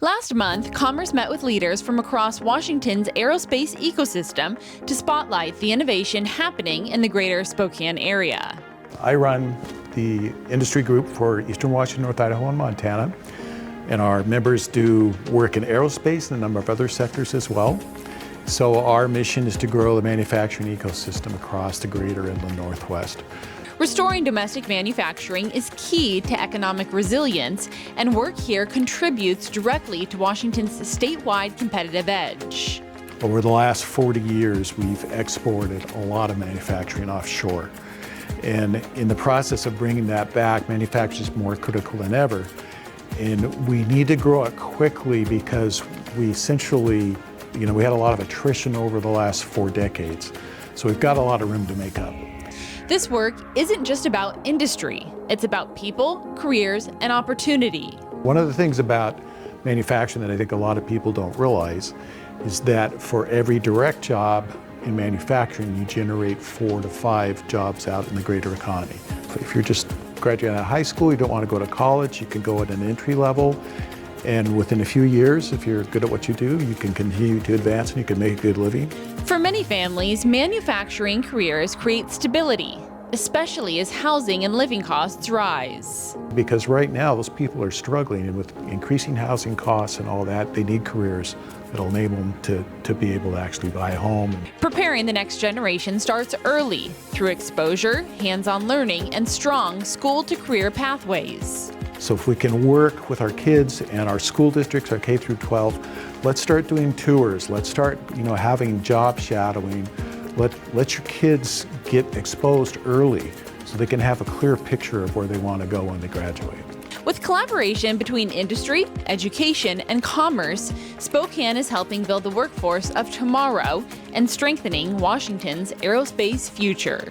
Last month, Commerce met with leaders from across Washington's aerospace ecosystem to spotlight the innovation happening in the greater Spokane area. I run the industry group for Eastern Washington, North Idaho, and Montana, and our members do work in aerospace and a number of other sectors as well. So our mission is to grow the manufacturing ecosystem across the greater inland Northwest. Restoring domestic manufacturing is key to economic resilience, and work here contributes directly to Washington's statewide competitive edge. Over the last 40 years, we've exported a lot of manufacturing offshore. And in the process of bringing that back, manufacturing is more critical than ever. And we need to grow it quickly because we essentially, we had a lot of attrition over the last 4 decades. So we've got a lot of room to make up. This work isn't just about industry. It's about people, careers, and opportunity. One of the things about manufacturing that I think a lot of people don't realize is that for every direct job in manufacturing, you generate 4 to 5 jobs out in the greater economy. If you're just graduating out of high school, you don't want to go to college, you can go at an entry level, and within a few years, if you're good at what you do, you can continue to advance and you can make a good living. For many families, manufacturing careers create stability, especially as housing and living costs rise. Because right now, those people are struggling, and with increasing housing costs and all that, they need careers that'll enable them to be able to actually buy a home. Preparing the next generation starts early through exposure, hands-on learning, and strong school-to-career pathways. So if we can work with our kids and our school districts, our K through 12, let's start doing tours. Let's start, having job shadowing. Let your kids get exposed early so they can have a clear picture of where they want to go when they graduate. With collaboration between industry, education, and commerce, Spokane is helping build the workforce of tomorrow and strengthening Washington's aerospace future.